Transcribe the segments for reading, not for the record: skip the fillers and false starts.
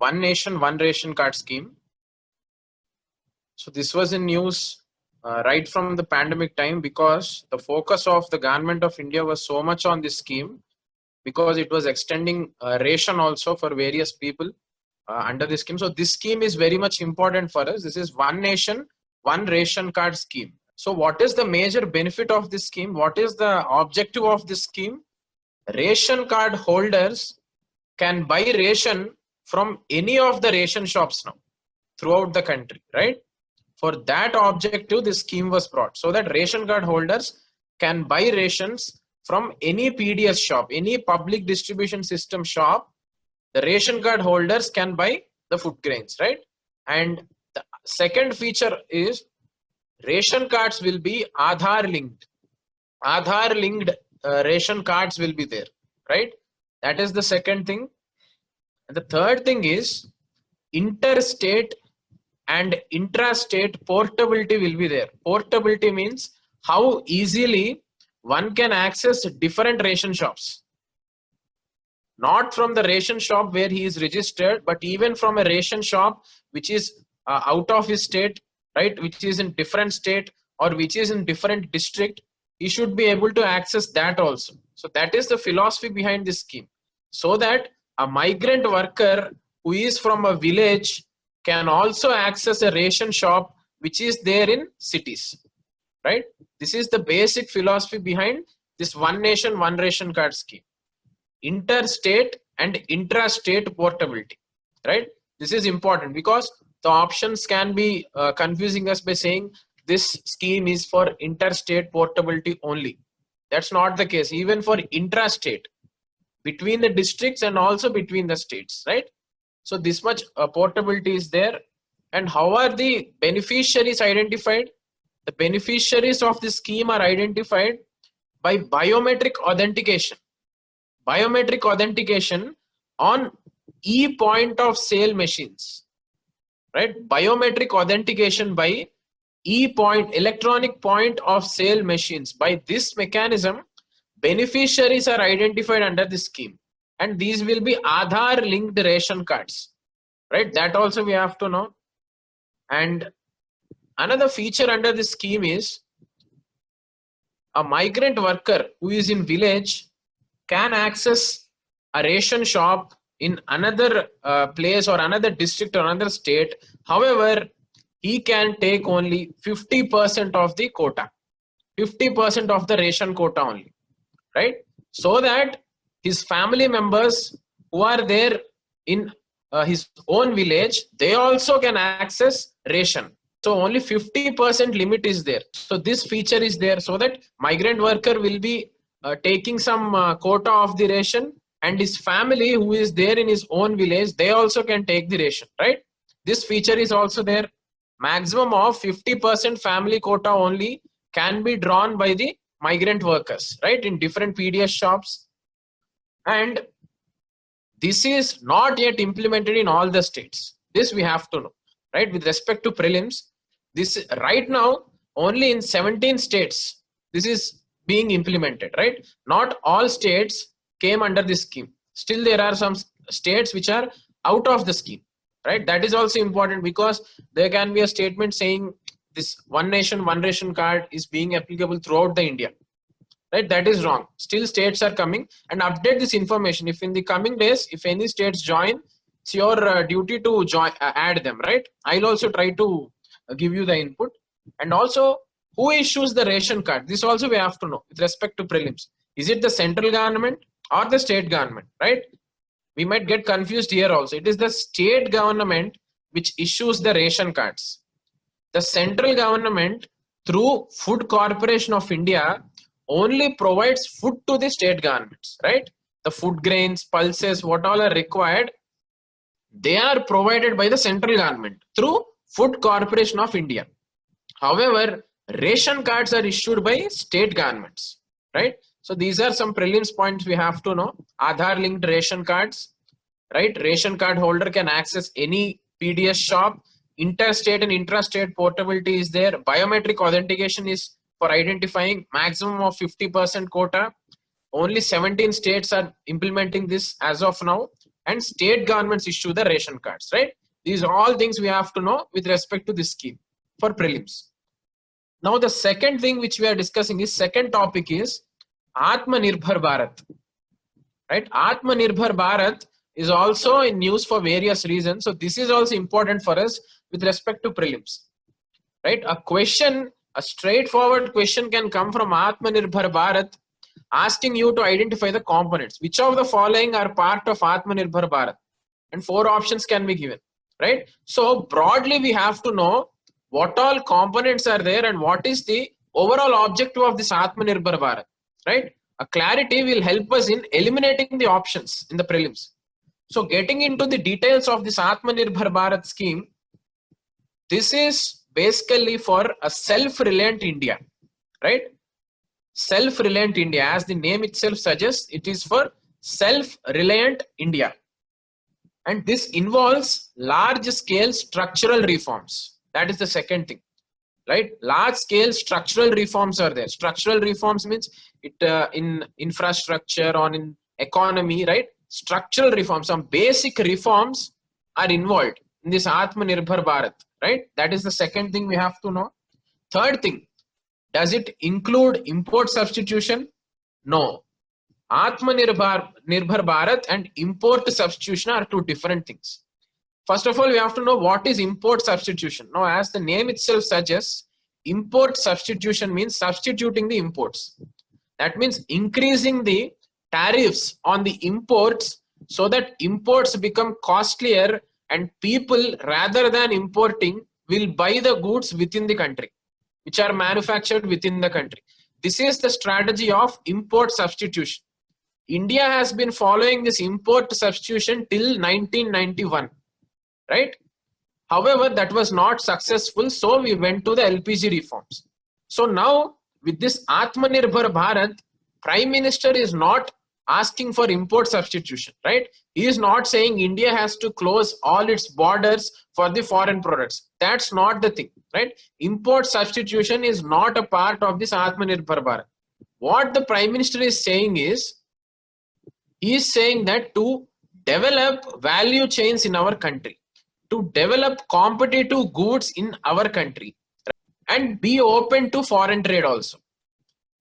One Nation, One Ration Card scheme. So this was in news right from the pandemic time, because the focus of the government of India was so much on this scheme, because it was extending ration also for various people under this scheme. So this scheme is very much important for us. This is One Nation, One Ration Card scheme. So what is the major benefit of this scheme? What is the objective of this scheme? Ration card holders can buy ration from any of the ration shops now throughout the country, right? For that objective, this scheme was brought, so that ration card holders can buy rations from any PDS shop, any public distribution system shop. The ration card holders can buy the food grains, right? And the second feature is ration cards will be Aadhaar linked. Aadhaar linked ration cards will be there, right? That is the second thing. And the third thing is interstate and intra-state portability will be there. Portability means how easily one can access different ration shops. Not from the ration shop where he is registered, but even from a ration shop which is out of his state, right? Which is in different state or which is in different district, he should be able to access that also. So that is the philosophy behind this scheme. So that a migrant worker who is from a village can also access a ration shop which is there in cities, right? This is the basic philosophy behind this One Nation, One Ration Card scheme. Interstate and intra-state portability, right? This is important because the options can be confusing us by saying this scheme is for interstate portability only. That's not the case. Even for intra-state, between the districts and also between the states, right? So this much portability is there. And how are the beneficiaries identified? The beneficiaries of this scheme are identified by biometric authentication. Biometric authentication on e-point of sale machines, right? Biometric authentication by e-point, electronic point of sale machines. By this mechanism, beneficiaries are identified under this scheme. And these will be Aadhaar linked ration cards, right? That also we have to know. And another feature under this scheme is a migrant worker who is in village can access a ration shop in another place or another district or another state. However, he can take only 50% of the quota, 50% of the ration quota only, right? So that his family members who are there in his own village, they also can access ration. So only 50% limit is there. So this feature is there so that migrant worker will be taking some quota of the ration, and his family who is there in his own village, they also can take the ration, right? This feature is also there. Maximum of 50% family quota only can be drawn by the migrant workers, right? In different PDS shops. And this is not yet implemented in all the states. This we have to know, right? With respect to prelims, this right now only in 17 states this is being implemented, right? Not all states came under this scheme. Still there are some states which are out of the scheme, right? That is also important because there can be a statement saying this One Nation, One Ration Card is being applicable throughout the India, right? That is wrong. Still states are coming, and update this information. If in the coming days, if any states join, it's your duty to join, add them, right? I'll also try to give you the input. And also, who issues the ration card? This also we have to know with respect to prelims. Is it the central government or the state government, right? We might get confused here also. It is the state government which issues the ration cards. The central government through Food Corporation of India only provides food to the state governments, right? The food grains, pulses, what all are required, they are provided by the central government through Food Corporation of India. However, ration cards are issued by state governments, right? So these are some prelims points we have to know. Aadhaar linked ration cards, right? Ration card holder can access any PDS shop. Interstate and intrastate portability is there. Biometric authentication is for identifying maximum of 50% quota. Only 17 states are implementing this as of now. and state governments issue the ration cards, right? These are all things we have to know with respect to this scheme for prelims. Now the second thing which we are discussing is, second topic is Atmanirbhar Bharat, right? Atmanirbhar Bharat is also in news for various reasons. So this is also important for us with respect to prelims, right? A straightforward question can come from Atmanirbhar Bharat asking you to identify the components. Which of the following are part of Atmanirbhar Bharat? And 4 options can be given, right? So broadly we have to know what all components are there and what is the overall objective of this Atmanirbhar Bharat, right? A clarity will help us in eliminating the options in the prelims. So getting into the details of this Atmanirbhar Bharat scheme, this is basically for a self-reliant India, right? Self-reliant India, as the name itself suggests, it is for self-reliant India. And this involves large-scale structural reforms. That is the second thing, right? Large-scale structural reforms are there. Structural reforms means it in infrastructure or in economy, right? Structural reforms, some basic reforms are involved in this Atmanirbhar Bharat, right? That is the second thing we have to know. Third thing, does it include import substitution? No. Atmanirbhar Bharat and import substitution are 2 different things. First of all, we have to know what is import substitution. Now, as the name itself suggests, import substitution means substituting the imports. That means increasing the tariffs on the imports so that imports become costlier and people, rather than importing, will buy the goods within the country, which are manufactured within the country. This is the strategy of import substitution. India has been following this import substitution till 1991, right? However, that was not successful, so we went to the LPG reforms. So now with this Atmanirbhar Bharat, Prime Minister is not asking for import substitution, right? He is not saying India has to close all its borders for the foreign products. That's not the thing, right? Import substitution is not a part of this Atmanirbhar Bharat. What the Prime Minister is saying is, he is saying that to develop value chains in our country, to develop competitive goods in our country, and be open to foreign trade also.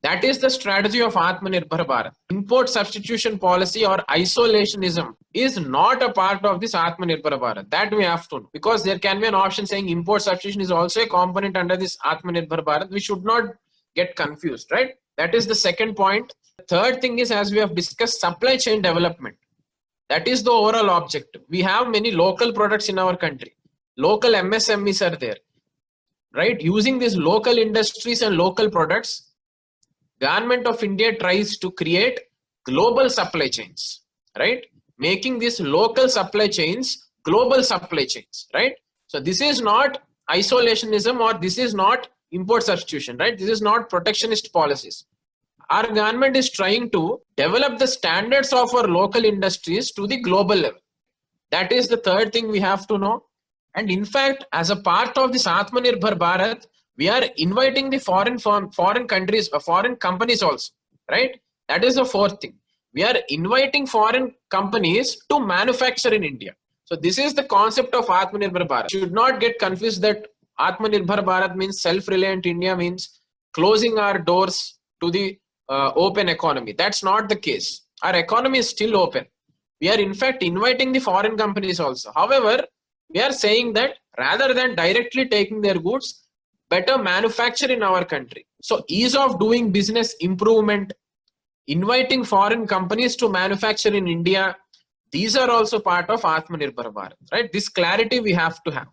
That is the strategy of Atmanirbhar Bharat. Import substitution policy or isolationism is not a part of this Atmanirbhar Bharat. That we have to know, because there can be an option saying import substitution is also a component under this Atmanirbhar Bharat. We should not get confused, right? That is the second point. The third thing is, as we have discussed, supply chain development. That is the overall objective. We have many local products in our country. Local MSMEs are there, right? Using these local industries and local products, Government of India tries to create global supply chains, right? Making these local supply chains global supply chains, right? So this is not isolationism, or this is not import substitution, right? This is not protectionist policies. Our government is trying to develop the standards of our local industries to the global level. That is the third thing we have to know. And in fact, as a part of this Atmanirbhar Bharat, we are inviting the foreign countries, foreign companies also, right? That is the fourth thing. We are inviting foreign companies to manufacture in India. So this is the concept of Atmanirbhar Bharat. You should not get confused that Atmanirbhar Bharat means self-reliant India, means closing our doors to the open economy. That's not the case. Our economy is still open. We are in fact inviting the foreign companies also. However, we are saying that rather than directly taking their goods, better manufacture in our country. So ease of doing business improvement, inviting foreign companies to manufacture in India, these are also part of Atmanirbhar Bharat, right? This clarity we have to have.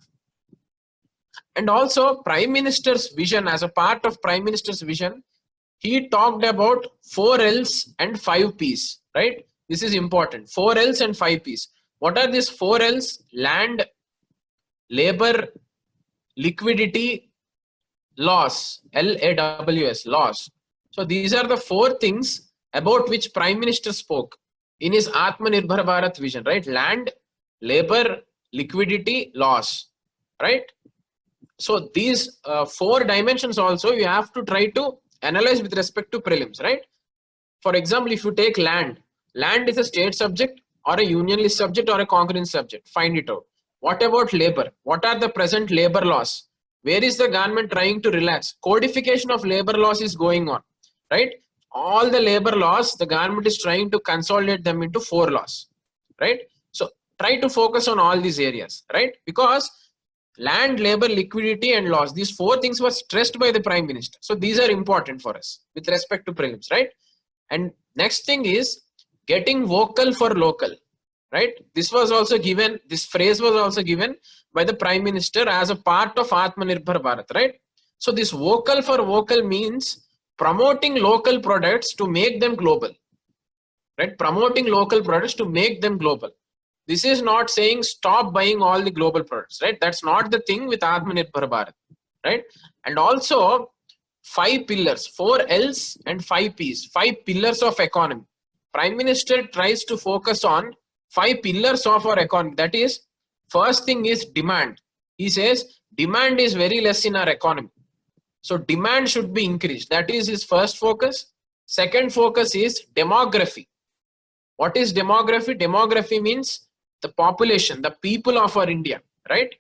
And also Prime Minister's vision, as a part of Prime Minister's vision, he talked about 4 L's and 5 P's, right? This is important. 4 L's and 5 P's. What are these 4 L's? Land, labor, liquidity, loss, LAWS, loss. So these are the 4 things about which Prime Minister spoke in his Atmanirbhar Bharat vision, right? Land, labor, liquidity, loss, right? So these 4 dimensions also you have to try to analyze with respect to prelims, right? For example, if you take land, land is a state subject or a unionist subject or a concurrent subject? Find it out. What about labor? What are the present labor laws? Where is the government trying to relax? Codification of labor laws is going on, right? All the labor laws, the government is trying to consolidate them into 4 laws, right? So try to focus on all these areas, right? Because land, labor, liquidity and laws, these 4 things were stressed by the Prime Minister. So these are important for us with respect to prelims, right? And next thing is getting vocal for local, right? This was also given, this phrase was also given by the Prime Minister as a part of Atmanirbhar Bharat, right? So this vocal for vocal means promoting local products to make them global, right? Promoting local products to make them global. This is not saying stop buying all the global products, right? That's not the thing with Atmanirbhar Bharat, right? And also 5 pillars, 4 L's and 5 P's, 5 pillars of economy. Prime Minister tries to focus on 5 pillars of our economy. That is, first thing is demand. He says demand is very less in our economy. So demand should be increased. That is his first focus. Second focus is demography. What is demography? Demography means the population, the people of our India, right?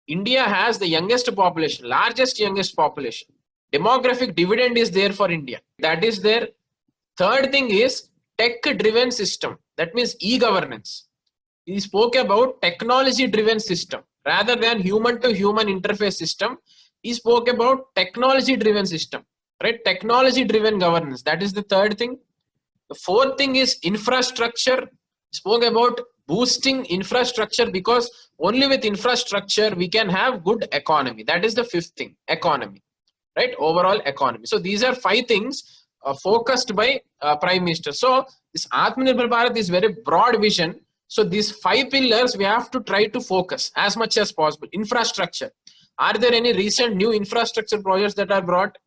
India has the youngest population, youngest population. Demographic dividend is there for India. That is there. Third thing is tech-driven system. That means e-governance. He spoke about technology-driven system rather than human-to-human interface system. He spoke about technology-driven system, right? Technology-driven governance. That is the third thing. The fourth thing is infrastructure. He spoke about boosting infrastructure because only with infrastructure we can have good economy. That is the fifth thing, economy, right? Overall economy. So these are 5 things focused by Prime Minister. So this Atmanirbhar Bharat is very broad vision. So these 5 pillars we have to try to focus as much as possible. Infrastructure. Are there any recent new infrastructure projects that are brought?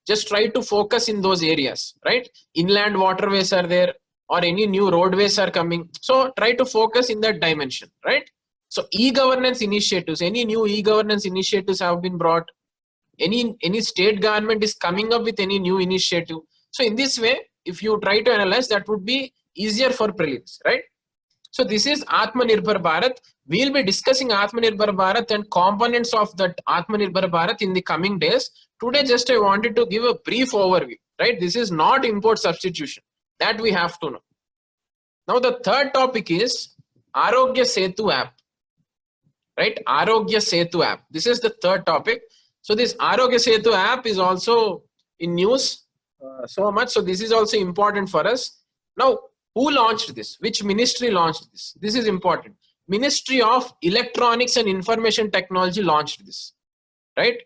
Just try to focus in those areas, right? Inland waterways are there or any new roadways are coming. So try to focus in that dimension, right? So e-governance initiatives, any new e-governance initiatives have been brought. Any state government is coming up with any new initiative. So in this way, if you try to analyze, that would be easier for prelims, right? So this is Atmanirbhar Bharat. We'll be discussing Atmanirbhar Bharat and components of that Atmanirbhar Bharat in the coming days. Today, just I wanted to give a brief overview, right? This is not import substitution. That we have to know. Now the third topic is Arogya Setu app, right? Arogya Setu app. This is the third topic. So this Arogya Setu app is also in news so much. So this is also important for us. Now, who launched this? Which ministry launched this? This is important. Ministry of Electronics and Information Technology launched this, right?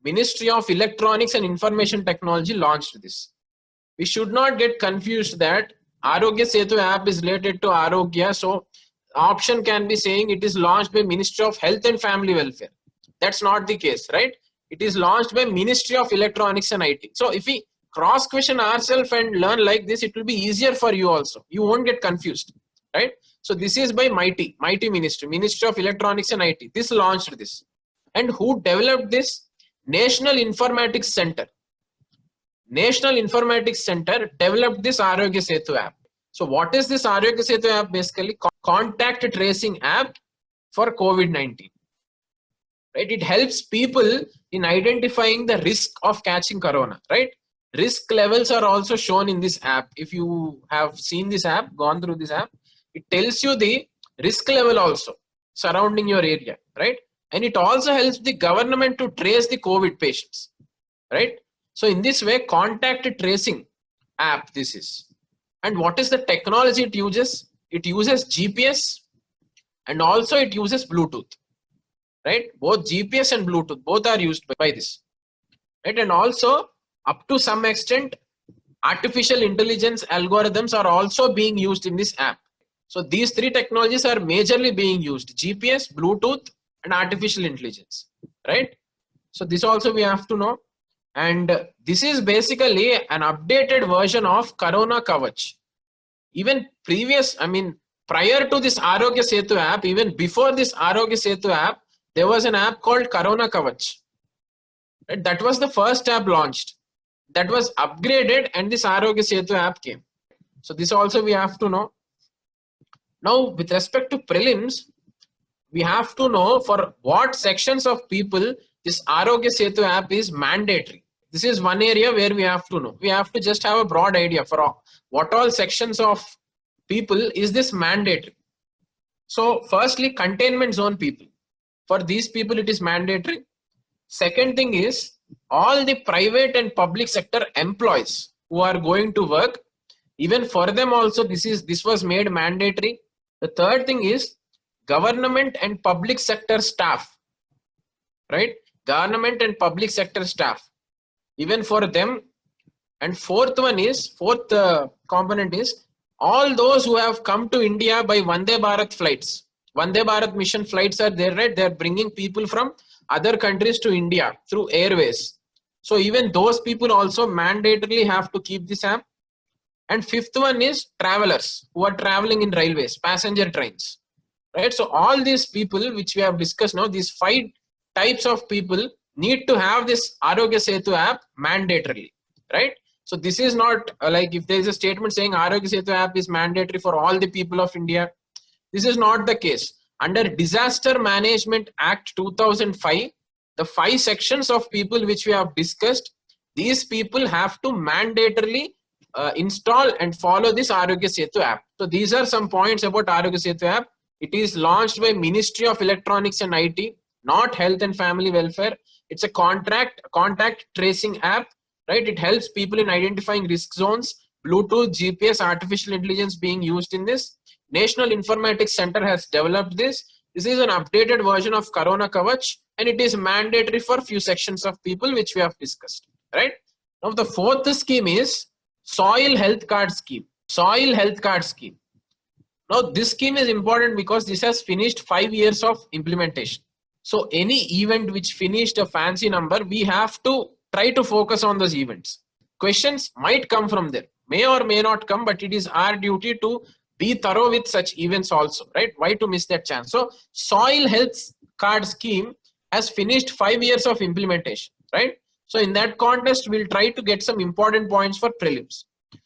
Ministry of Electronics and Information Technology launched this. We should not get confused that Arogya Setu app is related to Arogya. So option can be saying it is launched by Ministry of Health and Family Welfare. That's not the case, right? It is launched by Ministry of Electronics and IT. So if we cross question ourselves and learn like this, it will be easier for you also. You won't get confused, right? So this is by Mighty Ministry, Ministry of Electronics and IT. This launched this. And who developed this? National Informatics Center. National Informatics Center developed this Arogya Setu app. So what is this Arogya Setu app? Basically, contact tracing app for COVID-19. Right? It helps people in identifying the risk of catching corona, right? Risk levels are also shown in this app. If you have seen this app, gone through this app, it tells you the risk level also surrounding your area, right? And it also helps the government to trace the COVID patients, right? So in this way, contact tracing app this is. And what is the technology it uses? It uses GPS and also it uses Bluetooth, right? Both GPS and Bluetooth, both are used by this, right? And also up to some extent, artificial intelligence algorithms are also being used in this app. So these 3 technologies are majorly being used: GPS, Bluetooth, and artificial intelligence, right? So this also we have to know. And this is basically an updated version of Corona Kavach. Even previous, prior to this Arogya Setu app, even before this Arogya Setu app, there was an app called Corona Kavach. Right? That was the first app launched. That was upgraded and this Arogya Setu app came. So this also we have to know. Now, with respect to prelims, we have to know for what sections of people this Arogya Setu app is mandatory. This is one area where we have to know. We have to just have a broad idea for what all sections of people is this mandatory. So firstly, containment zone people. For these people, it is mandatory. Second thing is all the private and public sector employees who are going to work, even for them also this was made mandatory. The third thing is government and public sector staff, right? Government and public sector staff, even for them. And fourth component is all those who have come to India by Vande Bharat flights. Vande Bharat mission flights are there, right? They are bringing people from other countries to India through airways. So even those people also mandatorily have to keep this app. And fifth one is travelers who are traveling in railways, passenger trains, right? So all these people which we have discussed now, these 5 types of people need to have this Arogya Setu app mandatorily, right? So this is not like if there is a statement saying Arogya Setu app is mandatory for all the people of India. This is not the case. Under Disaster Management Act 2005, the 5 sections of people which we have discussed, these people have to mandatorily install and follow this Arogya Setu app. So these are some points about Arogya Setu app. It is launched by Ministry of Electronics and IT, not Health and Family Welfare. It's a contact tracing app, right? It helps people in identifying risk zones, Bluetooth, GPS, artificial intelligence being used in this. National Informatics Center has developed this. This is an updated version of Corona Kavach, and it is mandatory for few sections of people which we have discussed, right? Now the fourth scheme is Soil Health Card Scheme. Soil Health Card Scheme. Now this scheme is important because this has finished 5 years of implementation. So any event which finished a fancy number, we have to try to focus on those events. Questions might come from there, may or may not come, but it is our duty to be thorough with such events also, right? Why to miss that chance? So Soil Health Card Scheme has finished 5 years of implementation, right? So in that context, we'll try to get some important points for prelims.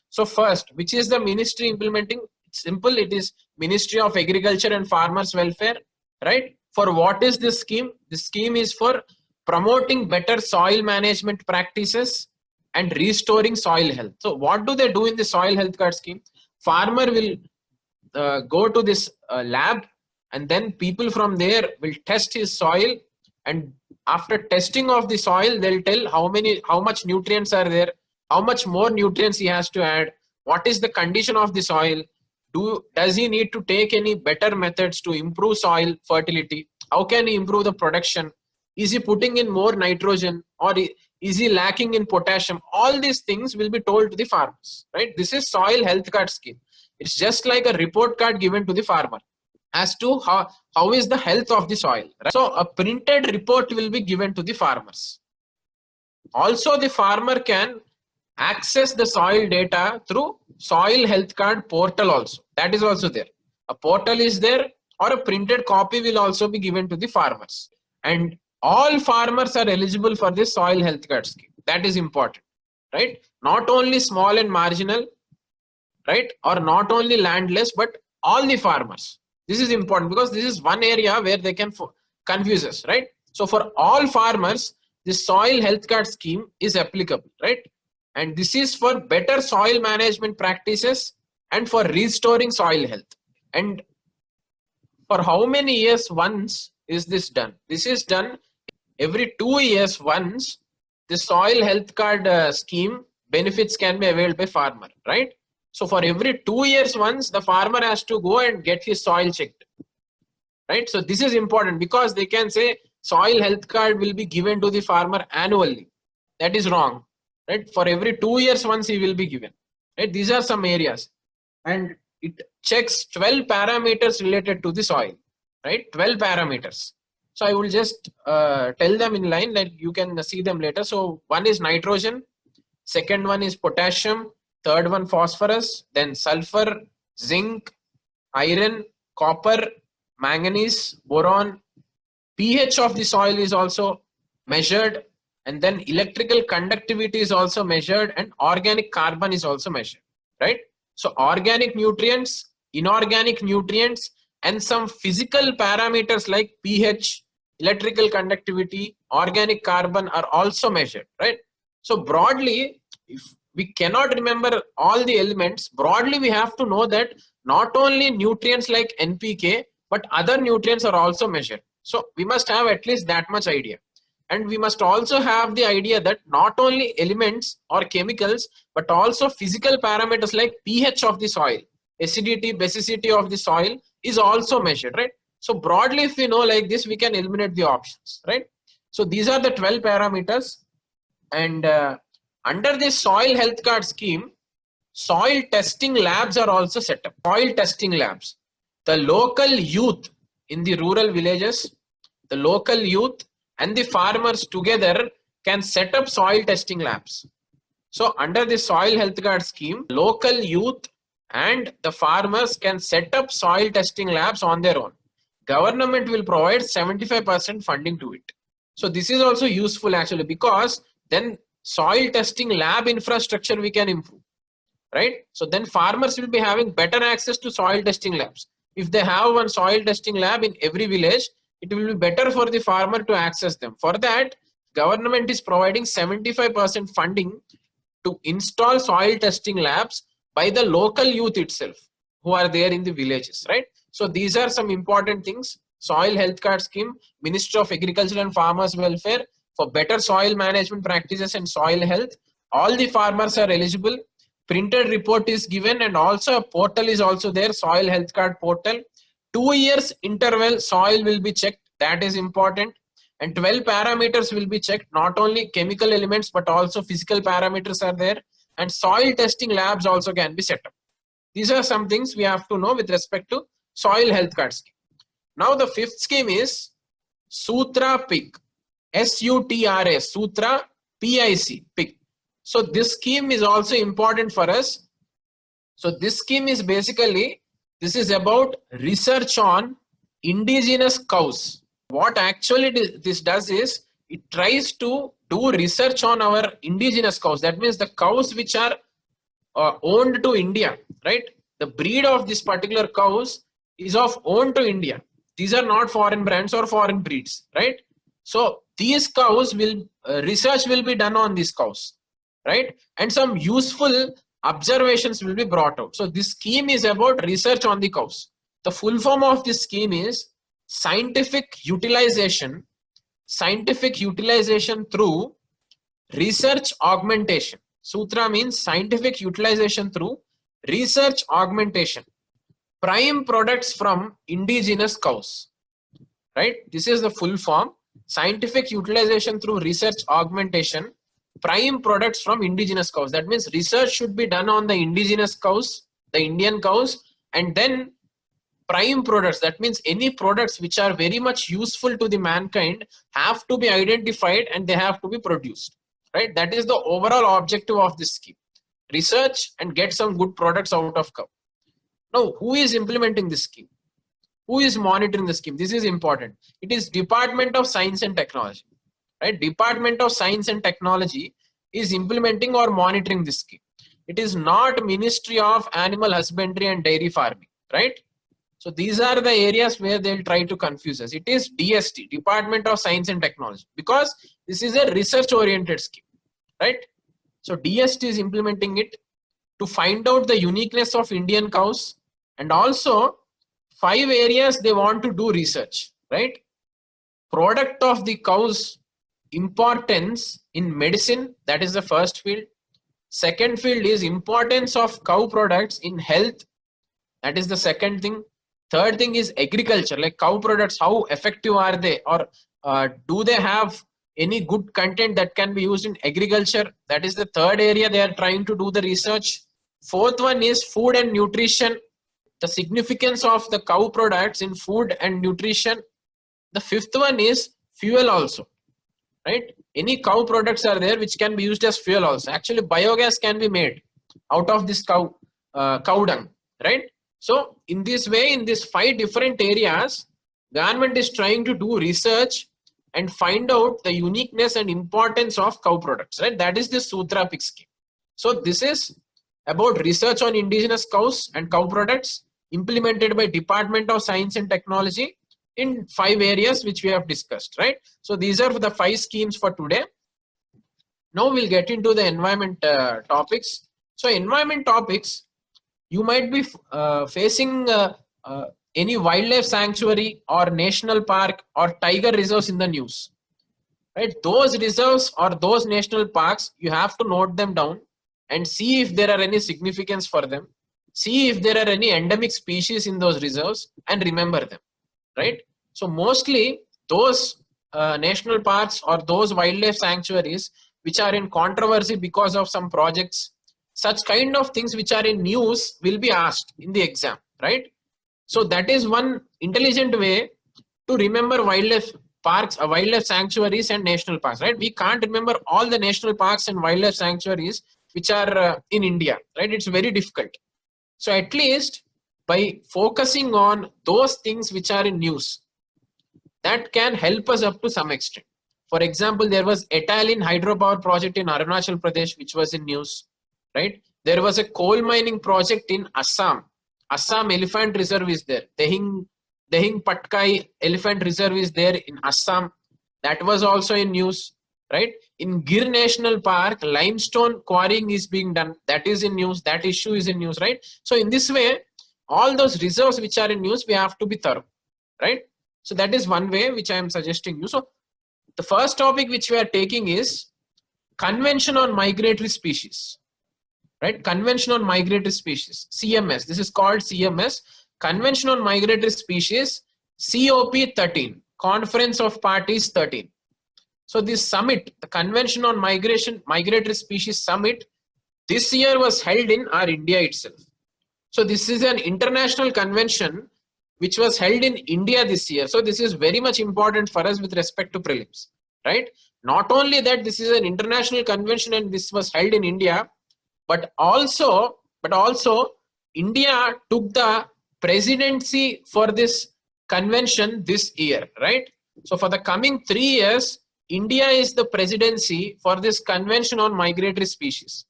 So first, which is the ministry implementing? It's simple. It is Ministry of Agriculture and Farmers Welfare, right? For what is this scheme? This scheme is for promoting better soil management practices and restoring soil health. So what do they do in the Soil Health Card Scheme? Farmer will go to this lab, and then people from there will test his soil, and after testing of the soil, they'll tell how much nutrients are there, how much more nutrients he has to add, what is the condition of the soil, does he need to take any better methods to improve soil fertility, how can he improve the production, is he putting in more nitrogen, or is he lacking in potassium? All these things will be told to the farmers, right? This is Soil Health Card Scheme. It's just like a report card given to the farmer as to how is the health of the soil, right? So a printed report will be given to the farmers. Also, the farmer can access the soil data through Soil Health Card portal also. That is also there. A portal is there, or a printed copy will also be given to the farmers. And all farmers are eligible for this Soil Health Card Scheme. That is important, right? Not only small and marginal, right? Or not only landless, but all the farmers. This is important because this is one area where they can confuse us, right? So for all farmers, this Soil Health Card Scheme is applicable, right? And this is for better soil management practices and for restoring soil health. And for how many years once is this done? This is done every 2 years once. The Soil Health Card Scheme benefits can be availed by farmer, right? So for every 2 years once, the farmer has to go and get his soil checked, right? So this is important because they can say soil health card will be given to the farmer annually. That is wrong, right? For every 2 years once he will be given, right? These are some areas, and it checks 12 parameters related to the soil, right? 12 parameters. So I will just tell them in line, like you can see them later. So one is nitrogen, second one is potassium, third one phosphorus, then sulfur, zinc, iron, copper, manganese, boron. pH of the soil is also measured, and then electrical conductivity is also measured, and organic carbon is also measured, right? So organic nutrients, inorganic nutrients, and some physical parameters like pH, electrical conductivity, organic carbon are also measured, right? So broadly, if we cannot remember all the elements, broadly we have to know that not only nutrients like NPK, but other nutrients are also measured. So we must have at least that much idea. And we must also have the idea that not only elements or chemicals, but also physical parameters like pH of the soil, acidity, basicity of the soil is also measured, right? So broadly, if we know like this, we can eliminate the options, right? So these are the 12 parameters. And under this soil health card scheme, soil testing labs are also set up. Soil testing labs. The local youth in the rural villages, the local youth and the farmers together can set up soil testing labs. So under the soil health card scheme, local youth and the farmers can set up soil testing labs on their own. Government will provide 75% funding to it. So this is also useful actually, because then soil testing lab infrastructure we can improve, right? So then farmers will be having better access to soil testing labs. If they have one soil testing lab in every village, it will be better for the farmer to access them. For that, government is providing 75% funding to install soil testing labs by the local youth itself who are there in the villages, right? So these are some important things. Soil health card scheme, Ministry of Agriculture and Farmers Welfare for better soil management practices and soil health. All the farmers are eligible. Printed report is given, and also a portal is also there, soil health card portal. 2 years interval soil will be checked, that is important. And 12 parameters will be checked, not only chemical elements but also physical parameters are there, and soil testing labs also can be set up. These are some things we have to know with respect to soil health card scheme. Now the fifth scheme is Sutra PIC, SUTRA, Sutra PIC, PIC. So this scheme is also important for us. So this scheme is basically, this is about research on indigenous cows. What actually this does is, it tries to do research on our indigenous cows. That means the cows which are owned to India, right? The breed of this particular cows is of owned to India. These are not foreign brands or foreign breeds, right? So these cows will, research will be done on these cows, right? And some useful observations will be brought out. So this scheme is about research on the cows. The full form of this scheme is scientific utilization through research augmentation. Sutra means scientific utilization through research augmentation. Prime products from indigenous cows, right? This is the full form. Scientific utilization through research augmentation, prime products from indigenous cows. That means research should be done on the indigenous cows, the Indian cows, and then prime products, that means any products which are very much useful to the mankind have to be identified and they have to be produced, right? That is the overall objective of this scheme. Research and get some good products out of cow. Now, who is implementing this scheme? Who is monitoring the scheme? This is important. It is Department of Science and Technology, right? Department of Science and Technology is implementing or monitoring this scheme. It is not Ministry of Animal Husbandry and Dairy Farming, right? So these are the areas where they'll try to confuse us. It is DST, Department of Science and Technology, because this is a research oriented scheme, right? So DST is implementing it to find out the uniqueness of Indian cows, and also 5 areas they want to do research, right? Product of the cow's importance in medicine, that is the first field. Second field is importance of cow products in health, that is the second thing. Third thing is agriculture, like cow products, how effective are they, or do they have any good content that can be used in agriculture? That is the third area they are trying to do the research. Fourth one is food and nutrition, the significance of the cow products in food and nutrition. The fifth one is fuel also, right? Any cow products are there which can be used as fuel also. Actually, biogas can be made out of this cow dung, right? So in this way, in these 5 different areas, government is trying to do research and find out the uniqueness and importance of cow products, right? That is the Sutra PIC scheme. So this is about research on indigenous cows and cow products, implemented by Department of Science and Technology in 5 areas which we have discussed, right? So these are the 5 schemes for today. Now we'll get into the environment topics. So environment topics, you might be facing any wildlife sanctuary or national park or tiger reserves in the news, right? Those reserves or those national parks, you have to note them down and see if there are any significance for them, see if there are any endemic species in those reserves, and remember them, right? So mostly those national parks or those wildlife sanctuaries which are in controversy because of some projects, such kind of things which are in news will be asked in the exam, right? So that is one intelligent way to remember wildlife parks, wildlife sanctuaries and national parks, right? We can't remember all the national parks and wildlife sanctuaries which are in India, right? It's very difficult. So at least by focusing on those things which are in news, that can help us up to some extent. For example, there was Etalin hydropower project in Arunachal Pradesh which was in news, right? There was a coal mining project in Assam. Assam Elephant Reserve is there. Dehing Patkai Elephant Reserve is there in Assam. That was also in news, right? In Gir National Park, limestone quarrying is being done. That is in news. That issue is in news, right? So in this way, all those reserves which are in news, we have to be thorough, right? So that is one way which I am suggesting you. So the first topic which we are taking is Convention on Migratory Species, right? Convention on Migratory Species, CMS. This is called CMS, Convention on Migratory Species, COP 13, Conference of Parties 13. So this summit, the Convention on Migratory Species Summit, this year was held in our India itself. So this is an international convention which was held in India this year. So this is very much important for us with respect to prelims, right? Not only that, this is an international convention and this was held in India, but also India took the presidency for this convention this year, right? So for the coming 3 years, India is the presidency for this Convention on Migratory Species.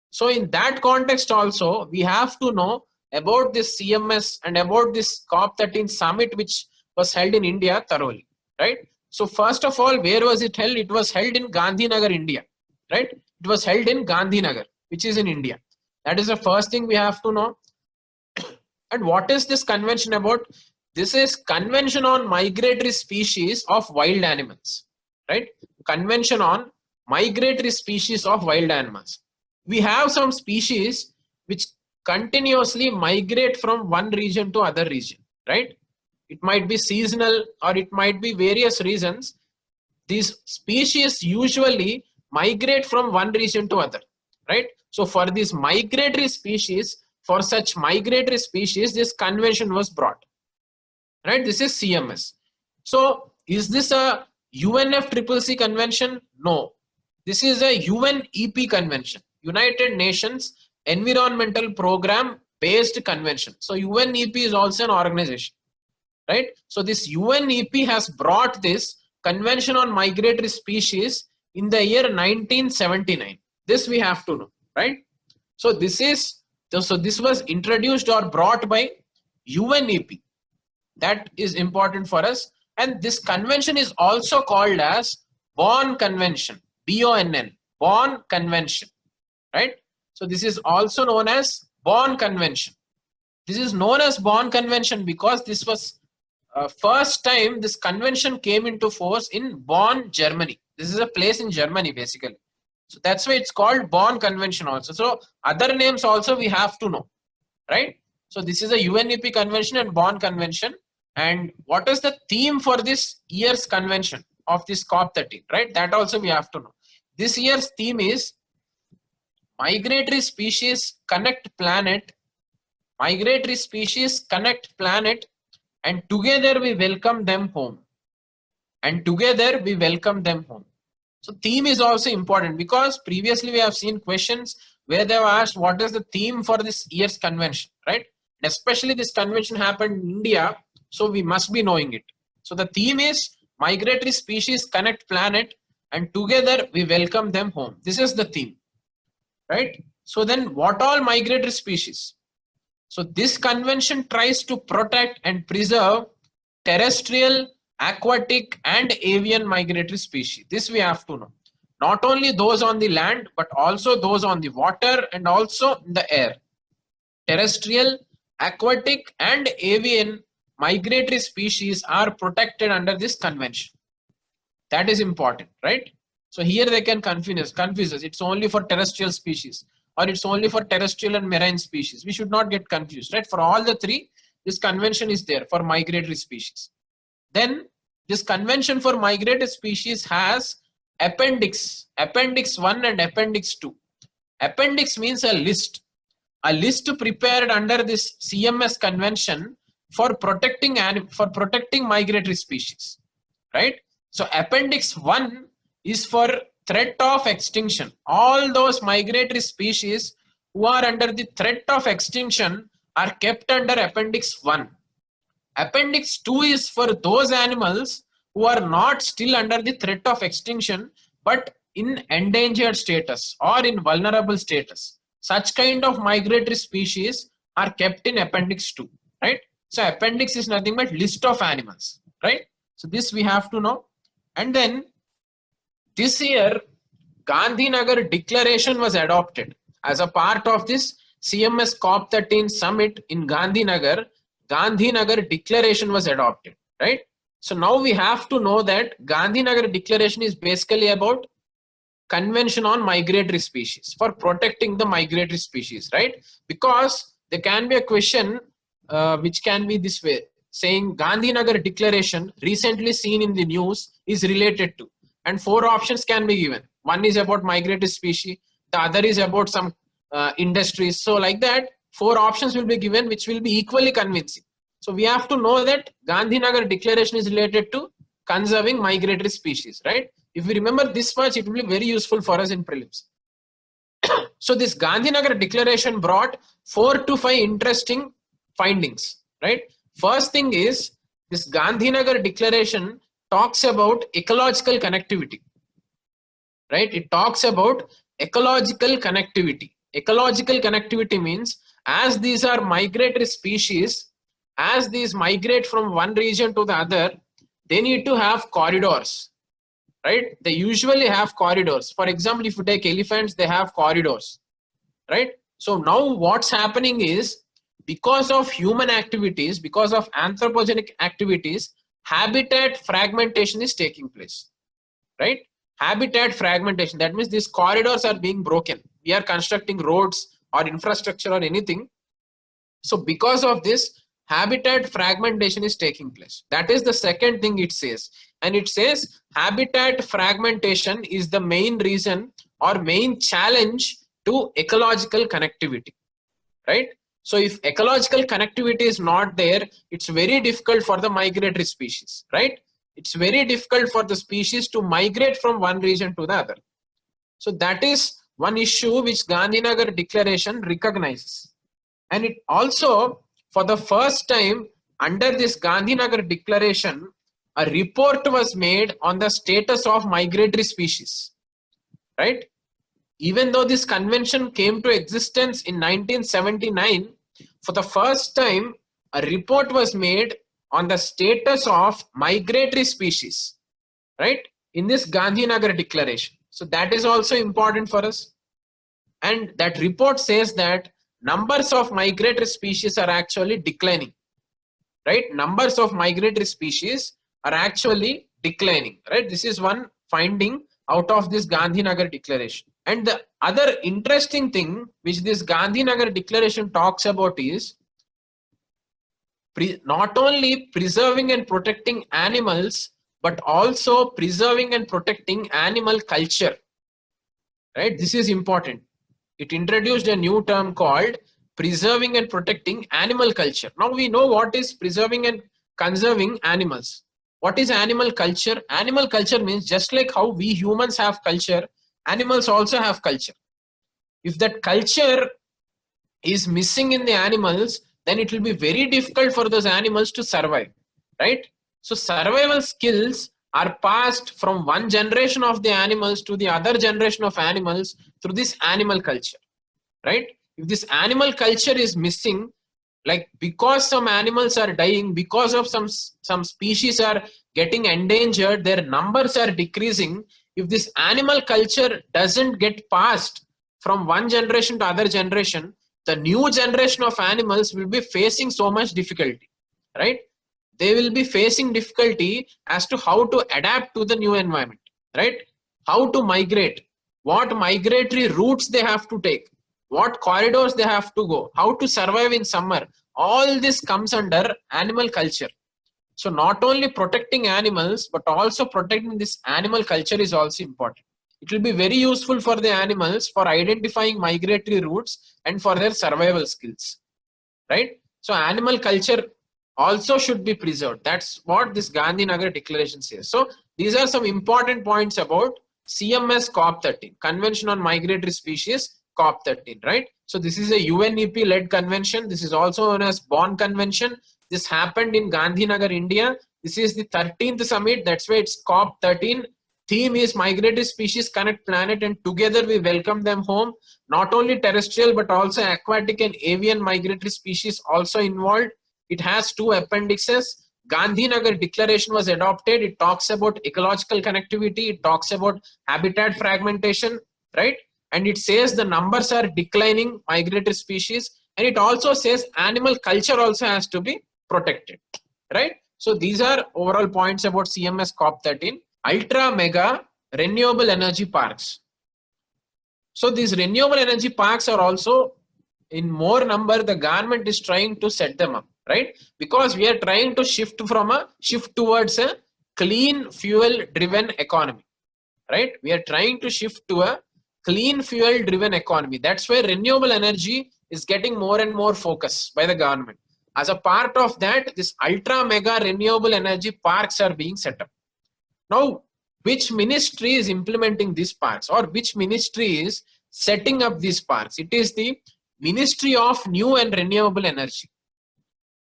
So in that context also, we have to know about this CMS and about this COP13 summit which was held in India thoroughly, right? So first of all, where was it held? It was held in Gandhi Nagar, India, right? It was held in Gandhi Nagar, which is in India. That is the first thing we have to know. And what is this convention about? This is Convention on Migratory Species of Wild Animals, right? Convention on Migratory Species of Wild Animals. We have some species which continuously migrate from one region to other region, right? It might be seasonal or it might be various reasons. These species usually migrate from one region to other, right? So for these migratory species, for such migratory species, this convention was brought, right? This is CMS. So is this a UNFCCC convention? No. This is a UNEP convention, United Nations Environmental Program based convention. So UNEP is also an organization, right? So this UNEP has brought this Convention on Migratory Species in the year 1979. This we have to know, right? So this was introduced or brought by UNEP. That is important for us. And this convention is also called as Bonn Convention, BONN, Bonn Convention, right? So this is also known as Bonn Convention. This is known as Bonn Convention because this was first time this convention came into force in Bonn, Germany. This is a place in Germany basically. So that's why it's called Bonn Convention also. So other names also we have to know, right? So this is a UNEP convention and Bonn Convention. And what is the theme for this year's convention of this COP13, right? That also we have to know. This year's theme is Migratory Species Connect Planet. Migratory Species Connect Planet, and together we welcome them home. And together we welcome them home. So theme is also important because previously we have seen questions where they have asked what is the theme for this year's convention, right? And especially this convention happened in India, so we must be knowing it. So the theme is Migratory Species Connect Planet, and together we welcome them home. This is the theme, right? So then what all migratory species? So this convention tries to protect and preserve terrestrial, aquatic and avian migratory species. This we have to know. Not only those on the land, but also those on the water and also in the air. Terrestrial, aquatic and avian migratory species are protected under this convention. That is important, right? So here they can confuse us. It's only for terrestrial species or it's only for terrestrial and marine species. We should not get confused, right? For all the three, this convention is there for migratory species. Then this convention for migratory species has appendix 1 and appendix 2. Appendix means a list prepared under this CMS convention for protecting migratory species, right? So appendix 1 is for threat of extinction. All those migratory species who are under the threat of extinction are kept under appendix 1. Appendix 2 is for those animals who are not still under the threat of extinction but in endangered status or in vulnerable status. Such kind of migratory species are kept in appendix 2, right? So appendix is nothing but list of animals, right? So this we have to know. And then this year Gandhi Nagar Declaration was adopted as a part of this CMS COP13 summit in Gandhi Nagar. Gandhi Nagar Declaration was adopted, right? So now we have to know that Gandhi Nagar Declaration is basically about convention on migratory species for protecting the migratory species, right? Because there can be a question which can be this way, saying Gandhi Nagar Declaration recently seen in the news is related to, and 4 options can be given. One is about migratory species, the other is about some industries. So like that 4 options will be given which will be equally convincing. So we have to know that Gandhi Nagar Declaration is related to conserving migratory species, right? If we remember this much, it will be very useful for us in prelims. So this Gandhi Nagar Declaration brought 4 to 5 interesting findings, right? First thing is this Gandhi Nagar Declaration talks about ecological connectivity, right? It talks about ecological connectivity. Ecological connectivity means as these are migratory species, as these migrate from one region to the other, they need to have corridors, right? They usually have corridors. For example, if you take elephants, they have corridors, right? So now what's happening is because of human activities, because of anthropogenic activities, habitat fragmentation is taking place, right? Habitat fragmentation, that means these corridors are being broken. We are constructing roads or infrastructure or anything. So because of this, habitat fragmentation is taking place. That is the second thing it says. And it says habitat fragmentation is the main reason or main challenge to ecological connectivity, right? So if ecological connectivity is not there, it's very difficult for the migratory species, right? It's very difficult for the species to migrate from one region to the other. So that is one issue which Gandhi Nagar Declaration recognizes. And it also, for the first time under this Gandhi Nagar Declaration, a report was made on the status of migratory species, right? Even though this convention came to existence in 1979, for the first time, a report was made on the status of migratory species, right? In this Gandhi Nagar Declaration. So that is also important for us. And that report says that numbers of migratory species are actually declining, right? Numbers of migratory species are actually declining, right? This is one finding out of this Gandhi Nagar Declaration. And the other interesting thing which this Gandhi Nagar Declaration talks about is not only preserving and protecting animals, but also preserving and protecting animal culture, right? This is important. It introduced a new term called preserving and protecting animal culture. Now we know what is preserving and conserving animals. What is animal culture? Animal culture means just like how we humans have culture, animals also have culture. If that culture is missing in the animals, then it will be very difficult for those animals to survive, right? So survival skills are passed from one generation of the animals to the other generation of animals through this animal culture, right? If this animal culture is missing, Like, because some animals are dying, because of some species are getting endangered, their numbers are decreasing. If this animal culture doesn't get passed from one generation to other generation, the new generation of animals will be facing so much difficulty, right? They will be facing difficulty as to how to adapt to the new environment, right? How to migrate, what migratory routes they have to take, what corridors they have to go, how to survive in summer. All this comes under animal culture. So not only protecting animals, but also protecting this animal culture is also important. It will be very useful for the animals for identifying migratory routes and for their survival skills, right? So animal culture also should be preserved. That's what this Gandhi Nagar declaration says. So these are some important points about CMS COP13, Convention on Migratory Species, COP13, right? So this is a UNEP led convention. This is also known as Bonn Convention. This happened in Gandhinagar, India. This is the 13th summit. That's why it's COP13. Theme is migratory species connect planet, and together we welcome them home. Not only terrestrial but also aquatic and avian migratory species also involved. It has two appendices. Gandhinagar Declaration was adopted. It talks about ecological connectivity. It talks about habitat fragmentation, right? And it says the numbers are declining, migratory species. And it also says animal culture also has to be protected, right? So these are overall points about CMS COP13. Ultra mega renewable energy parks. So these renewable energy parks are also in more number. The government is trying to set them up, right? Because we are trying to shift towards a clean fuel driven economy, right? We are trying to shift to a clean fuel driven economy. That's where renewable energy is getting more and more focus by the government. As a part of that, this ultra mega renewable energy parks are being set up. Now, which ministry is implementing these parks, or which ministry is setting up these parks? It is the Ministry of New and Renewable Energy,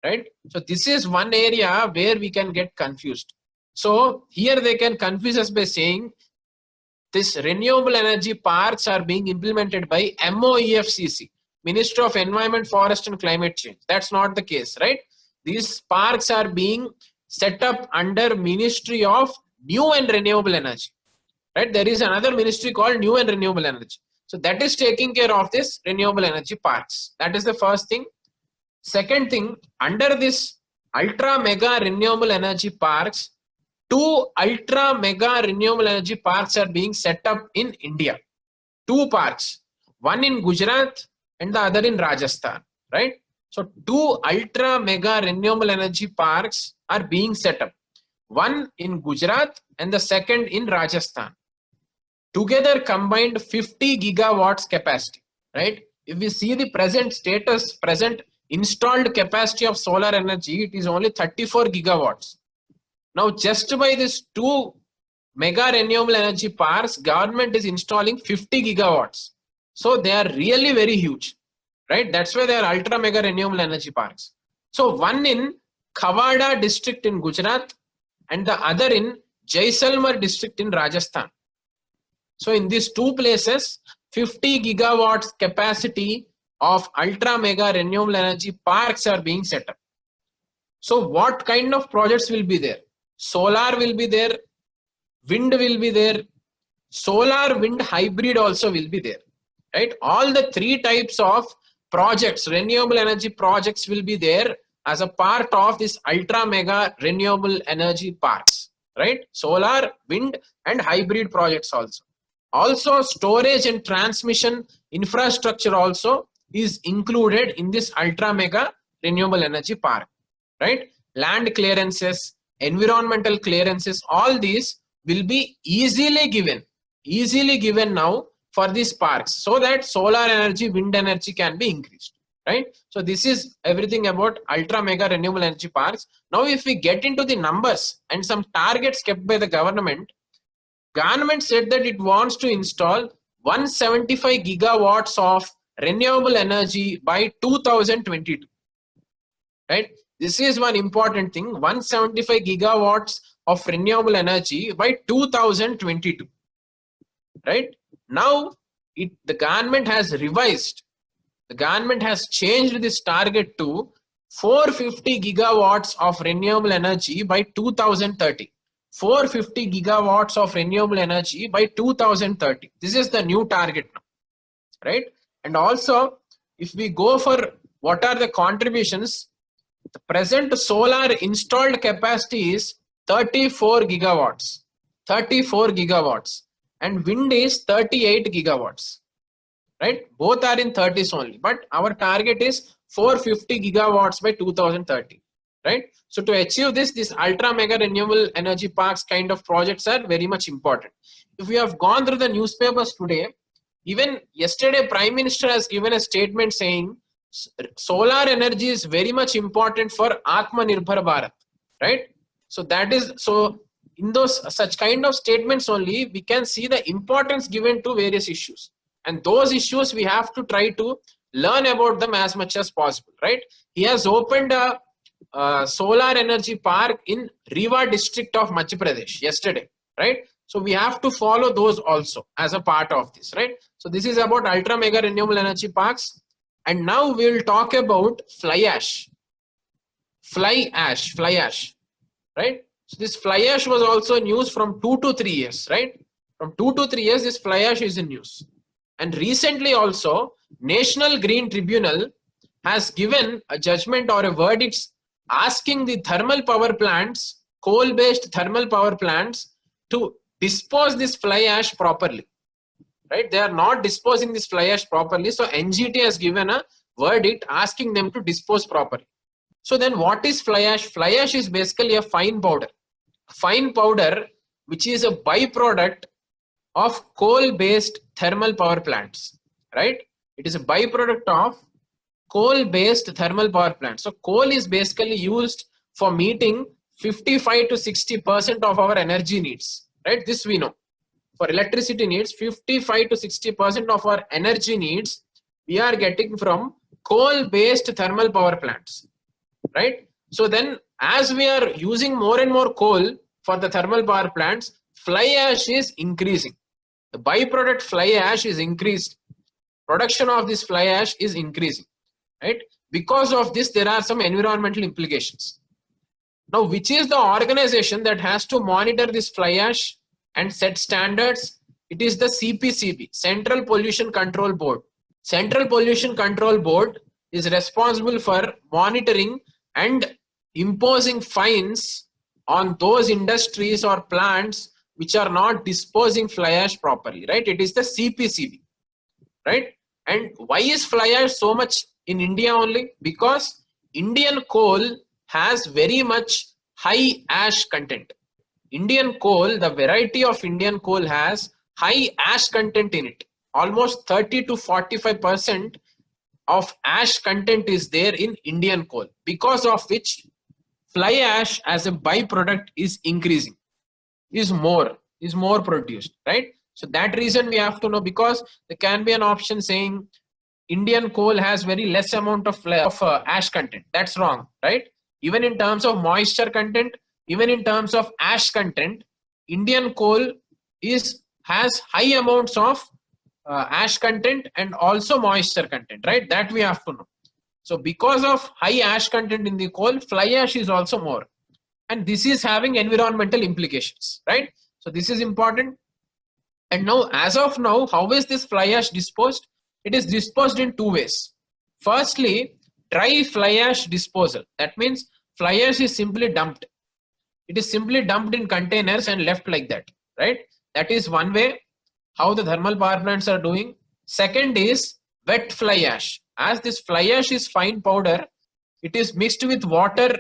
right? So this is one area where we can get confused. So here they can confuse us by saying this renewable energy parks are being implemented by MOEFCC, Ministry of Environment, Forest and Climate Change. That's not the case, right? These parks are being set up under Ministry of New and Renewable Energy, right? There is another ministry called New and Renewable Energy. So that is taking care of this renewable energy parks. That is the first thing. Second thing, under this ultra mega renewable energy parks, two ultra mega renewable energy parks are being set up in India. Two parks, one in Gujarat and the other in Rajasthan, right? So two ultra mega renewable energy parks are being set up. One in Gujarat and the second in Rajasthan. Together combined 50 gigawatts capacity, right? If we see the present status, present installed capacity of solar energy, it is only 34 gigawatts. Now, just by these two mega renewable energy parks, government is installing 50 gigawatts. So they are really very huge, right? That's why they are ultra mega renewable energy parks. So one in Khavada district in Gujarat and the other in Jaisalmer district in Rajasthan. So in these two places, 50 gigawatts capacity of ultra mega renewable energy parks are being set up. So what kind of projects will be there? Solar will be there, wind will be there, solar wind hybrid also will be there, right? All the three types of projects, renewable energy projects will be there as a part of this ultra mega renewable energy parks, right? Solar, wind and hybrid projects also. Also storage and transmission infrastructure also is included in this ultra mega renewable energy park, right? Land clearances, environmental clearances, all these will be easily given now for these parks, so that solar energy, wind energy can be increased, right? So this is everything about ultra mega renewable energy parks. Now if we get into the numbers and some targets kept by the government said that it wants to install 175 gigawatts of renewable energy by 2022, right? This is one important thing, 175 gigawatts of renewable energy by 2022, right? Now the government has revised, the government has changed this target to 450 gigawatts of renewable energy by 2030. 450 gigawatts of renewable energy by 2030. This is the new target now, right? And also, if we go for what are the contributions, the present solar installed capacity is 34 gigawatts. 34 gigawatts. And wind is 38 gigawatts. Right? Both are in 30s only. But our target is 450 gigawatts by 2030. Right? So to achieve this, these ultra mega renewable energy parks kind of projects are very much important. If we have gone through the newspapers today, even yesterday Prime Minister has given a statement saying solar energy is very much important for Atmanirbhar Bharat, right? So that is, so in those such kind of statements only we can see the importance given to various issues, and those issues we have to try to learn about them as much as possible, right? He has opened a solar energy park in Rewa district of Madhya Pradesh yesterday, right? So we have to follow those also as a part of this, right? So this is about ultra mega renewable energy parks. And now we will talk about fly ash, right? So this fly ash was also news from 2 to 3 years, right? From 2 to 3 years, this fly ash is in news. And recently also, National Green Tribunal has given a judgment or a verdict asking the thermal power plants, coal-based thermal power plants, to dispose this fly ash properly. Right? They are not disposing this fly ash properly. So NGT has given a verdict asking them to dispose properly. So then what is fly ash? Fly ash is basically a fine powder. Fine powder which is a byproduct of coal-based thermal power plants. Right? It is a byproduct of coal-based thermal power plants. So coal is basically used for meeting 55 to 60% of our energy needs. Right? This we know. For electricity needs, 55 to 60% of our energy needs we are getting from coal-based thermal power plants, right? So then as we are using more and more coal for the thermal power plants, fly ash is increasing. The byproduct fly ash is increased. Production of this fly ash is increasing, right? Because of this, there are some environmental implications. Now, which is the organization that has to monitor this fly ash and set standards? It is the CPCB, Central Pollution Control Board. Central Pollution Control Board is responsible for monitoring and imposing fines on those industries or plants which are not disposing fly ash properly, right? It is the CPCB, right? And why is fly ash so much in India only? Because Indian coal has very much high ash content. Indian coal, the variety of Indian coal has high ash content in it. Almost 30 to 45% of ash content is there in Indian coal, because of which fly ash as a byproduct is increasing, is more produced, right? So that reason we have to know, because there can be an option saying Indian coal has very less amount of ash content. That's wrong, right? Even in terms of moisture content, even in terms of ash content, Indian coal has high amounts of ash content and also moisture content, right? That we have to know. So because of high ash content in the coal, fly ash is also more, and this is having environmental implications, right? So this is important. And now, as of now, how is this fly ash disposed? It is disposed in two ways. Firstly, dry fly ash disposal. That means fly ash is simply dumped. It is simply dumped in containers and left like that, right? That is one way how the thermal power plants are doing. Second is wet fly ash. As this fly ash is fine powder, it is mixed with water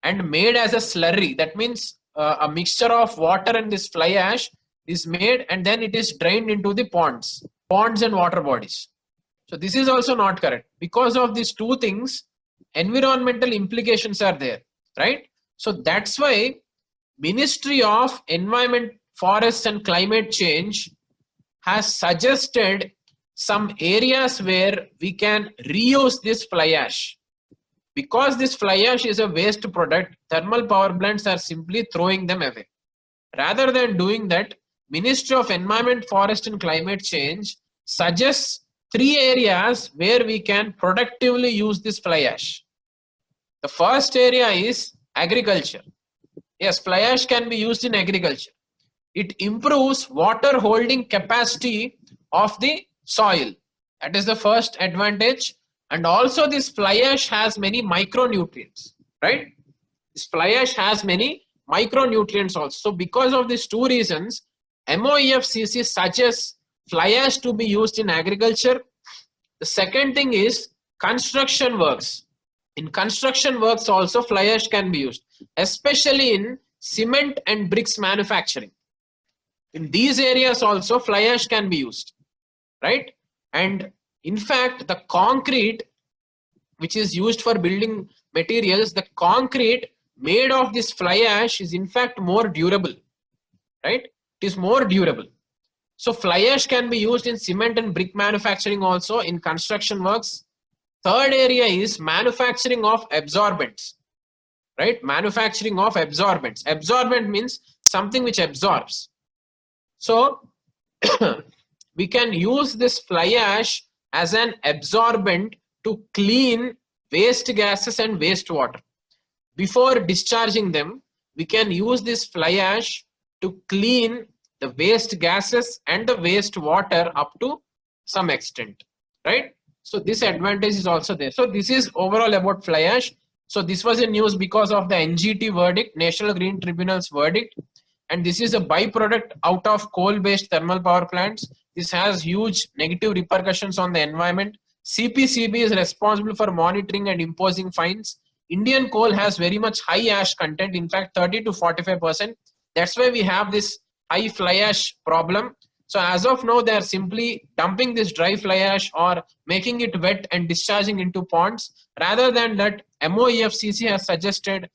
and made as a slurry. That means a mixture of water and this fly ash is made, and then it is drained into the ponds and water bodies. So this is also not correct. Because of these two things, environmental implications are there, right? So that's why Ministry of Environment, Forests and Climate Change has suggested some areas where we can reuse this fly ash. Because this fly ash is a waste product, thermal power plants are simply throwing them away. Rather than doing that, Ministry of Environment, Forest and Climate Change suggests 3 areas where we can productively use this fly ash. The first area is agriculture. Yes, fly ash can be used in agriculture. It improves water holding capacity of the soil. That is the first advantage. And also this fly ash has many micronutrients, right? This fly ash has many micronutrients also. So because of these two reasons, MOEFCC suggests fly ash to be used in agriculture. The second thing is construction works. In construction works also fly ash can be used, especially in cement and bricks manufacturing. In these areas also fly ash can be used, right? And in fact, the concrete which is used for building materials, the concrete made of this fly ash is in fact more durable, right? It is more durable. So fly ash can be used in cement and brick manufacturing also, in construction works. Third area is manufacturing of absorbents, right? Manufacturing of absorbents. Absorbent means something which absorbs. So we can use this fly ash as an absorbent to clean waste gases and wastewater. Before discharging them, we can use this fly ash to clean the waste gases and the wastewater up to some extent, right? So this advantage is also there. So this is overall about fly ash. So this was in news because of the NGT verdict, National Green Tribunal's verdict. And this is a byproduct out of coal-based thermal power plants. This has huge negative repercussions on the environment. CPCB is responsible for monitoring and imposing fines. Indian coal has very much high ash content, in fact 30 to 45%. That's why we have this high fly ash problem. So as of now, they are simply dumping this dry fly ash or making it wet and discharging into ponds. Rather than that, MOEFCC has suggested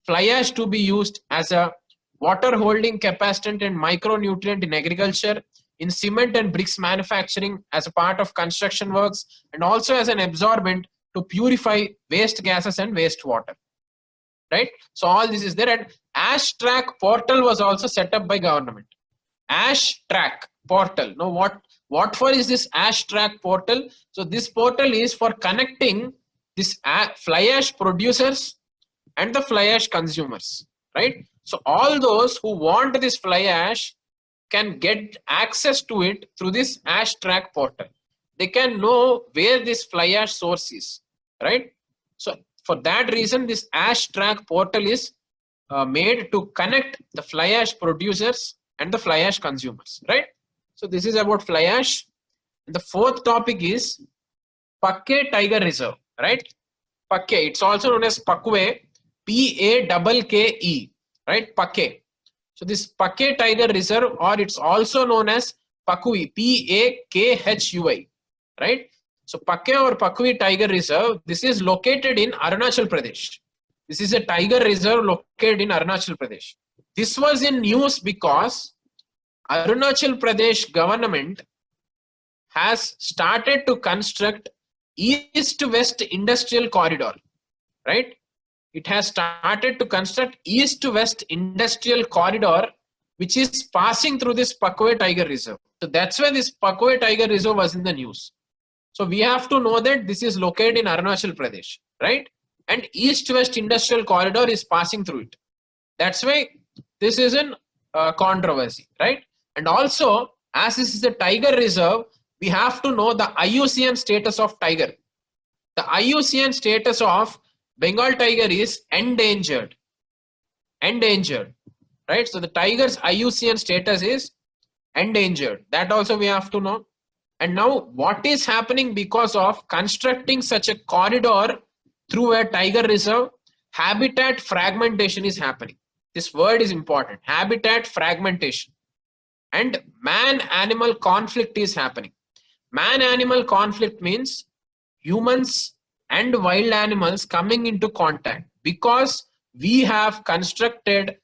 fly ash to be used as a water holding capacity and micronutrient in agriculture, in cement and bricks manufacturing, as a part of construction works, and also as an absorbent to purify waste gases and wastewater, right? So all this is there. And ash track portal was also set up by government. Ash track portal. Now what for is this ash track portal? So this portal is for connecting this fly ash producers and the fly ash consumers, right? So all those who want this fly ash can get access to it through this ash track portal. They can know where this fly ash source is, right? So for that reason, this ash track portal is made to connect the fly ash producers and the fly ash consumers, right? So this is about fly ash. And the fourth topic is Pakke Tiger Reserve, right? Pakke, it's also known as Pakwe, P-A-K-K-E, right? Pakke. So this Pakke Tiger Reserve, or it's also known as Pakui, P-A-K-H-U-I, right? So Pakke or Pakui Tiger Reserve, this is located in Arunachal Pradesh. This is a tiger reserve located in Arunachal Pradesh. This was in news because Arunachal Pradesh government has started to construct east-west industrial corridor, right? It has started to construct east-west industrial corridor, which is passing through this Pakwe Tiger Reserve. So that's why this Pakwe Tiger Reserve was in the news. So we have to know that this is located in Arunachal Pradesh, right? And east-west industrial corridor is passing through it. That's why this is in controversy, right? And also, as this is a tiger reserve, we have to know the IUCN status of tiger. The IUCN status of Bengal tiger is endangered. Endangered, right? So the tiger's IUCN status is endangered. That also we have to know. And now what is happening because of constructing such a corridor through a tiger reserve? Habitat fragmentation is happening. This word is important. Habitat fragmentation. And man-animal conflict is happening. Man-animal conflict means humans and wild animals coming into contact because we have constructed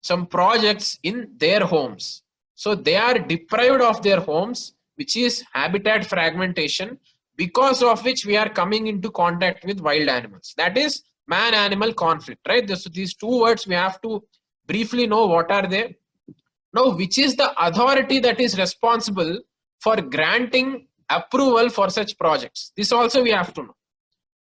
some projects in their homes. So they are deprived of their homes, which is habitat fragmentation, because of which we are coming into contact with wild animals. That is man-animal conflict, right? So these two words we have to briefly know what are they. Now, which is the authority that is responsible for granting approval for such projects? This also we have to know,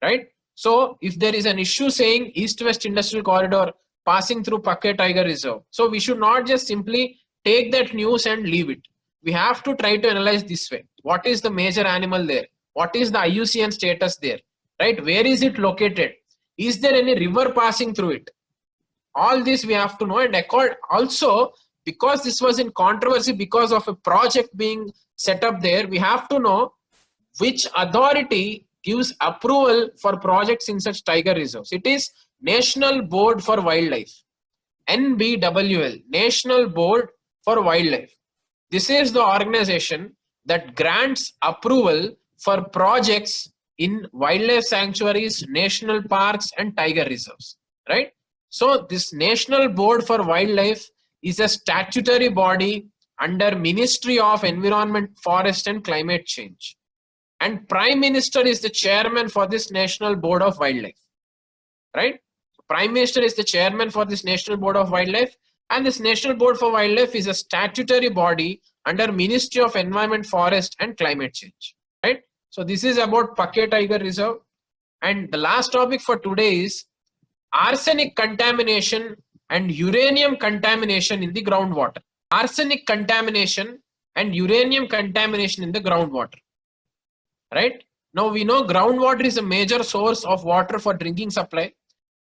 right? So if there is an issue saying East-West Industrial Corridor passing through Pakke Tiger Reserve, so we should not just simply take that news and leave it. We have to try to analyze this way. What is the major animal there? What is the IUCN status there? Right? Where is it located? Is there any river passing through it? All this we have to know, and also because this was in controversy because of a project being set up there, we have to know which authority gives approval for projects in such tiger reserves. It is National Board for Wildlife, NBWL, National Board for Wildlife. This is the organization that grants approval for projects in wildlife sanctuaries, national parks and tiger reserves, right? So this National Board for Wildlife is a statutory body under Ministry of Environment, Forest and Climate Change. And Prime Minister is the chairman for this National Board of Wildlife, right? Prime Minister is the chairman for this National Board of Wildlife, and this National Board for Wildlife is a statutory body under Ministry of Environment, Forest and Climate Change, right? So this is about Pakke Tiger Reserve. And the last topic for today is arsenic contamination and uranium contamination in the groundwater. Arsenic contamination and uranium contamination in the groundwater, right? Now we know groundwater is a major source of water for drinking supply.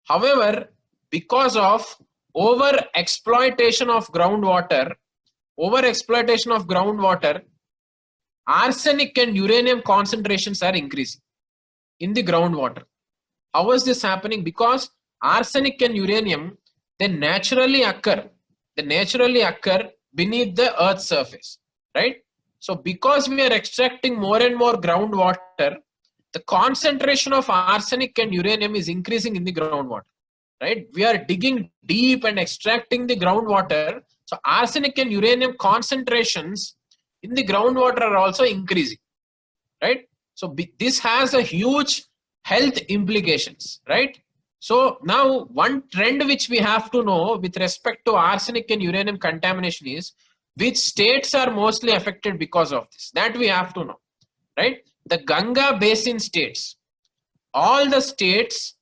However, because of over exploitation of groundwater, arsenic and uranium concentrations are increasing in the groundwater. How is this happening? Because arsenic and uranium, they naturally occur beneath the earth's surface, right? So because we are extracting more and more groundwater, the concentration of arsenic and uranium is increasing in the groundwater, right? We are digging deep and extracting the groundwater. So arsenic and uranium concentrations in the groundwater are also increasing, right? So this has a huge health implications, right? So now one trend which we have to know with respect to arsenic and uranium contamination is which states are mostly affected because of this. That we have to know, right? The Ganga basin states, all the states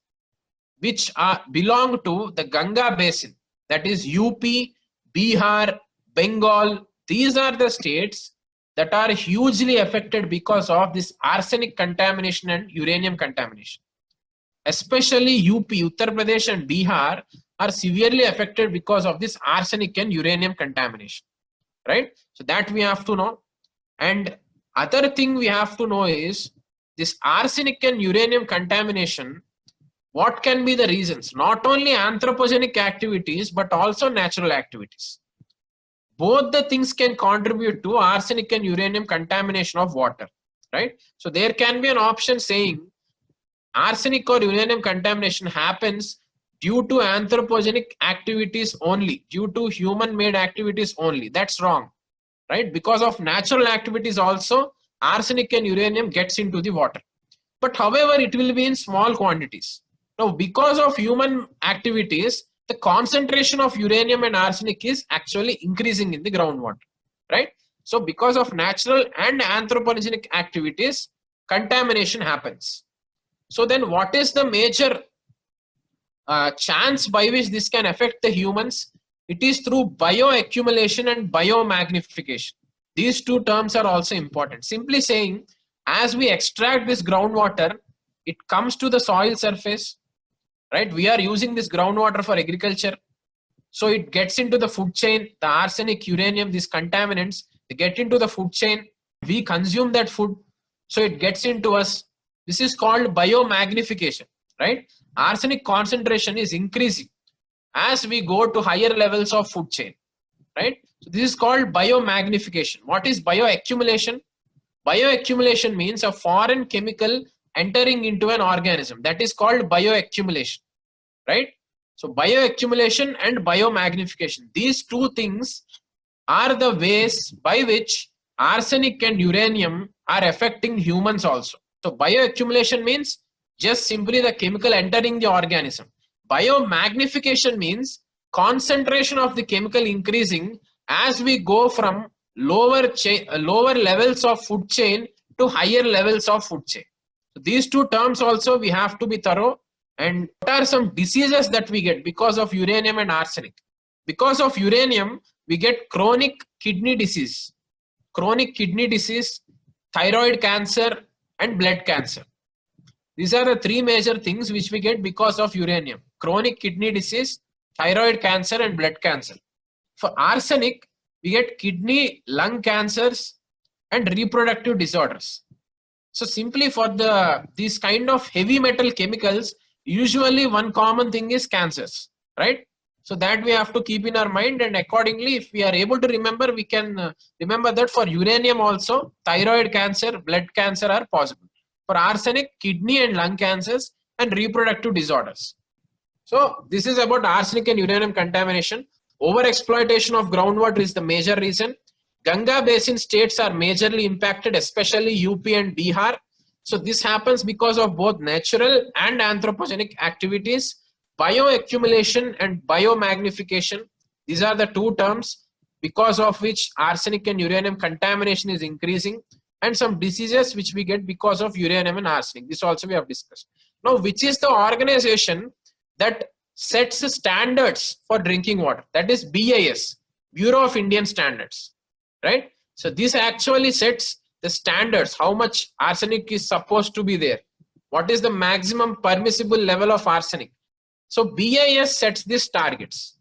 which belong to the Ganga basin, that is UP, Bihar, Bengal, these are the states that are hugely affected because of this arsenic contamination and uranium contamination. Especially UP, Uttar Pradesh and Bihar are severely affected because of this arsenic and uranium contamination, right? So that we have to know. And other thing we have to know is this arsenic and uranium contamination, what can be the reasons? Not only anthropogenic activities, but also natural activities. Both the things can contribute to arsenic and uranium contamination of water, right? So there can be an option saying arsenic or uranium contamination happens due to anthropogenic activities only, due to human-made activities only. That's wrong, right? Because of natural activities also, arsenic and uranium gets into the water. But however, it will be in small quantities. Now, because of human activities, the concentration of uranium and arsenic is actually increasing in the groundwater, right? So because of natural and anthropogenic activities, contamination happens. So then what is the major chance by which this can affect the humans? It is through bioaccumulation and biomagnification. These two terms are also important. Simply saying, as we extract this groundwater, it comes to the soil surface, right? We are using this groundwater for agriculture. So it gets into the food chain, the arsenic, uranium, these contaminants, they get into the food chain. We consume that food. So it gets into us. This is called biomagnification, right? Arsenic concentration is increasing as we go to higher levels of food chain, right? So this is called biomagnification. What is bioaccumulation? Bioaccumulation means a foreign chemical entering into an organism. That is called bioaccumulation, right? So bioaccumulation and biomagnification, these two things are the ways by which arsenic and uranium are affecting humans also. So bioaccumulation means just simply the chemical entering the organism. Biomagnification means concentration of the chemical increasing as we go from lower levels of food chain to higher levels of food chain. These two terms also we have to be thorough. And what are some diseases that we get because of uranium and arsenic? Because of uranium, we get chronic kidney disease, thyroid cancer, and blood cancer. These are the three major things which we get because of uranium: chronic kidney disease, thyroid cancer, and blood cancer. For arsenic, we get kidney, lung cancers, and reproductive disorders. So simply for these kind of heavy metal chemicals, usually one common thing is cancers, right? So that we have to keep in our mind, and accordingly, if we are able to remember, we can remember that for uranium also, thyroid cancer, blood cancer are possible. For arsenic, kidney and lung cancers and reproductive disorders. So this is about arsenic and uranium contamination. Overexploitation of groundwater is the major reason. Ganga basin states are majorly impacted, especially UP and Bihar. So this happens because of both natural and anthropogenic activities. Bioaccumulation and biomagnification, these are the two terms because of which arsenic and uranium contamination is increasing, and some diseases which we get because of uranium and arsenic. This also we have discussed. Now, which is the organization that sets standards for drinking water? That is BIS, Bureau of Indian Standards, right? So this actually sets the standards, how much arsenic is supposed to be there, what is the maximum permissible level of arsenic. So BIS sets these targets.